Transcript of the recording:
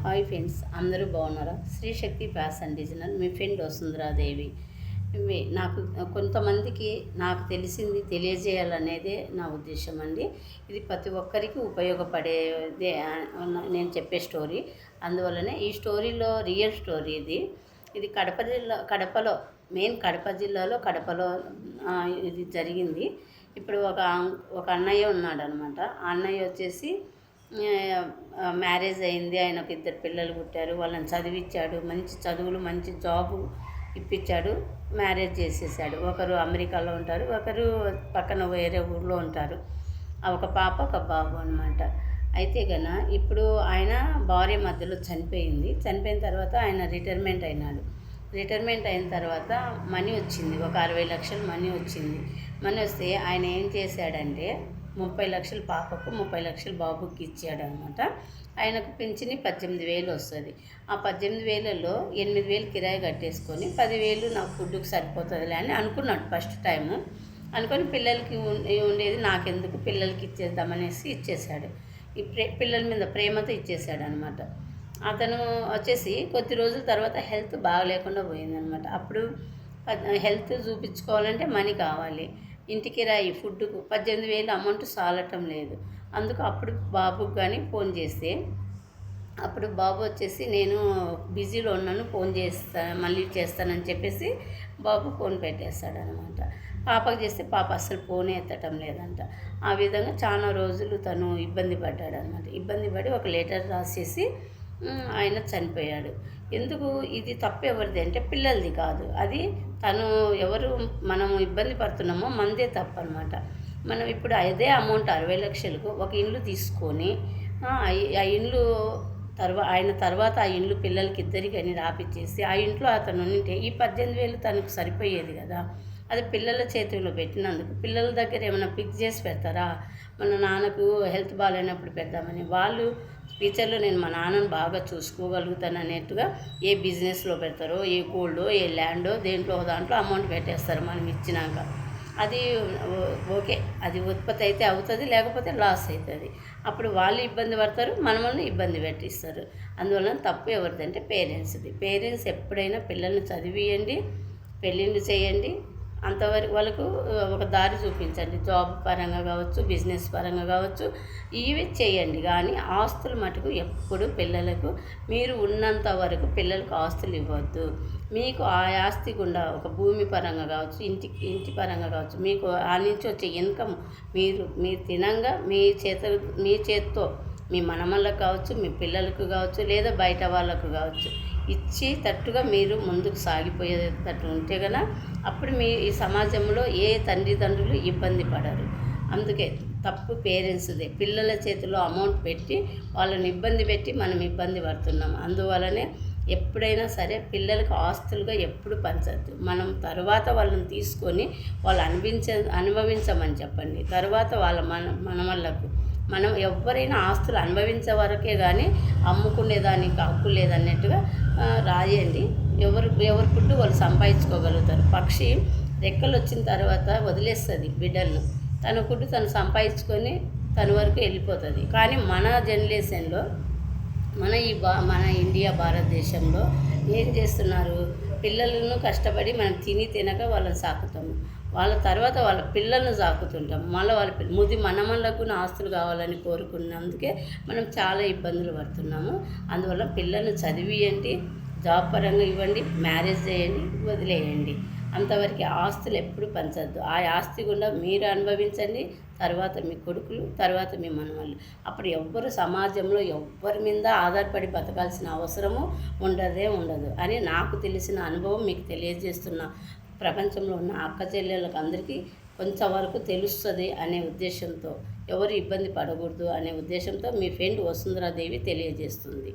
Hi friends, అందరూ బాగున్నారా? శ్రీ శక్తి fashion designer మీ friend Vasundhara Devi. నాకు కొంతమందికి నాకు తెలిసింది తెలియజేయాలనేదే నా ఉద్దేశం అండి. ఇది ప్రతి ఒక్కరికి ఉపయోగపడేదే నేను చెప్పే స్టోరీ. అందువల్లనే ఈ స్టోరీలో రియల్ స్టోరీ ఇది కడపలో కడప జిల్లాలో కడపలో ఇది జరిగింది. ఇప్పుడు ఒక అన్నయ్య ఉన్నాడనమాట. ఆ అన్నయ్య వచ్చేసి మ్యారేజ్ అయింది. ఆయనకు 2 పిల్లలు పుట్టారు. వాళ్ళని చదివించాడు, మంచి చదువులు మంచి జాబు ఇప్పించాడు, మ్యారేజ్ చేసేసాడు. ఒకరు అమెరికాలో ఉంటారు, ఒకరు పక్కన వేరే ఊర్లో ఉంటారు. ఒక పాప ఒక బాబు అనమాట. అయితే ఇప్పుడు ఆయన భార్య మధ్యలో చనిపోయింది. చనిపోయిన తర్వాత ఆయన రిటైర్మెంట్ అయినాడు. రిటైర్మెంట్ అయిన తర్వాత మనీ వచ్చింది, ఒక 60 లక్షలు మనీ వచ్చింది. మనీ వస్తే ఆయన ఏం చేశాడంటే 30 లక్షలు పాపకు, 30 లక్షలు బాబుకి ఇచ్చాడనమాట. ఆయనకు పింఛని 18,000 వస్తుంది. ఆ 18,000లో 8,000 కిరాయి కట్టేసుకొని 10,000 నాకు ఫుడ్కి సరిపోతుందిలే అని అనుకున్నాడు ఫస్ట్ టైము. అనుకొని పిల్లలకి ఉండేది నాకెందుకు, పిల్లలకి ఇచ్చేద్దామనేసి ఇచ్చేశాడు. పిల్లల మీద ప్రేమతో ఇచ్చేశాడు అనమాట. అతను వచ్చేసి కొద్ది రోజుల తర్వాత హెల్త్ బాగలేకుండా పోయిందనమాట. అప్పుడు హెల్త్ చూపించుకోవాలంటే మనీ కావాలి. ఇంటికి రాయి ఫుడ్కు 18,000 అమౌంట్ సాలటం లేదు. అందుకు అప్పుడు బాబుకి కానీ ఫోన్ చేస్తే అప్పుడు బాబు వచ్చేసి నేను బిజీలో ఉన్నాను, ఫోన్ మళ్ళీ చేస్తానని చెప్పేసి బాబు ఫోన్ పెట్టేస్తాడనమాట. పాపకు చేస్తే పాప అస్సలు ఫోనే ఎత్తటం లేదంట. ఆ విధంగా చాలా రోజులు తను ఇబ్బంది పడ్డాడనమాట. ఇబ్బంది పడి ఒక లెటర్ రాసేసి ఆయన చనిపోయాడు. ఎందుకు ఇది తప్పు ఎవరిది అంటే పిల్లలది కాదు, అది తను ఎవరు మనం ఇబ్బంది పడుతున్నామో మనదే తప్పు అనమాట. మనం ఇప్పుడు అదే అమౌంట్ 60 లక్షలకు ఒక ఇల్లు తీసుకొని ఆ ఇల్లు ఆయన తర్వాత ఆ ఇల్లు పిల్లలకి ఇద్దరికి అని రాపిచ్చేసి ఆ ఇంట్లో అతను ఉంటే ఈ 18,000 తనకు సరిపోయేది కదా. అది పిల్లల చేతుల్లో పెట్టినందుకు పిల్లల దగ్గర ఏమైనా ఫిక్స్ చేసి పెడతారా? మన నాన్నకు హెల్త్ బాగాలేనప్పుడు పెడదామని వాళ్ళు ఫ్యూచర్లో నేను మా నాన్నను బాగా చూసుకోగలుగుతాను అన్నట్టుగా ఏ బిజినెస్లో పెడతారో, ఏ గోల్డో, ఏ ల్యాండో దేంట్లో దాంట్లో అమౌంట్ పెట్టేస్తారు మనం ఇచ్చినాక. అది ఓకే, అది ఉత్పత్తి అయితే అవుతుంది, లేకపోతే లాస్ అవుతుంది. అప్పుడు వాళ్ళు ఇబ్బంది పడతారు, మనల్ని ఇబ్బంది పెట్టిస్తారు. అందువలన తప్పు ఎవరిదంటే పేరెంట్స్ది. పేరెంట్స్ ఎప్పుడైనా పిల్లల్ని చదివియండి, పెళ్ళిళ్ళు చేయండి, అంతవరకు వాళ్ళకు ఒక దారి చూపించండి. జాబ్ పరంగా కావచ్చు, బిజినెస్ పరంగా కావచ్చు, ఇవి చేయండి. కానీ ఆస్తులు మటుకు ఎప్పుడు పిల్లలకు మీరు ఉన్నంత వరకు పిల్లలకు ఆస్తులు ఇవ్వద్దు. మీకు ఆ ఆస్తి గుండా ఒక భూమి పరంగా కావచ్చు, ఇంటి పరంగా కావచ్చు, మీకు ఆ నుంచి వచ్చే ఇన్కమ్ మీరు తినంగా మీ చేత్తో మీ మనమళ్ళకు కావచ్చు, మీ పిల్లలకు కావచ్చు, లేదా బయట వాళ్ళకు కావచ్చు ఇచ్చి తట్టుగా మీరు ముందుకు సాగిపోయేటట్టు ఉంటే అప్పుడు మీ ఈ సమాజంలో ఏ తండ్రులు ఇబ్బంది పడరు. అందుకే తప్పు పేరెంట్స్దే. పిల్లల చేతిలో అమౌంట్ పెట్టి వాళ్ళని ఇబ్బంది పెట్టి మనం ఇబ్బంది పడుతున్నాం. అందువలనే ఎప్పుడైనా సరే పిల్లలకు ఆస్తులుగా ఎప్పుడు పంచద్దు. మనం తర్వాత వాళ్ళని తీసుకొని వాళ్ళు అనుభవించమని చెప్పండి. తర్వాత వాళ్ళ మనమళ్ళకు మనం ఎవరైనా ఆస్తులు అనుభవించే వరకే కానీ అమ్ముకునేదానికి హక్కు లేదన్నట్టుగా రాయండి. ఎవరి ఫుడ్ వాళ్ళు సంపాదించుకోగలుగుతారు. పక్షి రెక్కలు వచ్చిన తర్వాత వదిలేస్తుంది బిడ్డలను, తన ఫుడ్ తను సంపాదించుకొని తన వరకు వెళ్ళిపోతుంది. కానీ మన జనరేషన్లో మన ఇండియా భారతదేశంలో ఏం చేస్తున్నారు? పిల్లలను కష్టపడి మనం తినక వాళ్ళని సాకుతాము. వాళ్ళ తర్వాత వాళ్ళ పిల్లలను సాకుతుంటాం. మళ్ళీ వాళ్ళ మనమళ్ళకు ఆస్తులు కావాలని కోరుకున్నందుకే మనం చాలా ఇబ్బందులు పడుతున్నాము. అందువల్ల పిల్లల్ని చదివియండి, జాబ్ పరంగా ఇవ్వండి, మ్యారేజ్ చేయండి, వదిలేయండి. అంతవరకు ఆస్తులు ఎప్పుడు పంచద్దు. ఆ ఆస్తి గుండా మీరు అనుభవించండి, తర్వాత మీ కొడుకులు, తర్వాత మీ మనవాళ్ళు. అప్పుడు ఎవ్వరు సమాజంలో ఎవ్వరి మీద ఆధారపడి బతకాల్సిన అవసరము ఉండదు అని నాకు తెలిసిన అనుభవం మీకు తెలియజేస్తున్నా. ప్రపంచంలో ఉన్న అక్క చెల్లెళ్ళకి అందరికీ కొంతవరకు తెలుస్తుంది అనే ఉద్దేశంతో, ఎవరు ఇబ్బంది పడకూడదు అనే ఉద్దేశంతో మీ ఫ్రెండ్ వసుంధరాదేవి తెలియజేస్తుంది.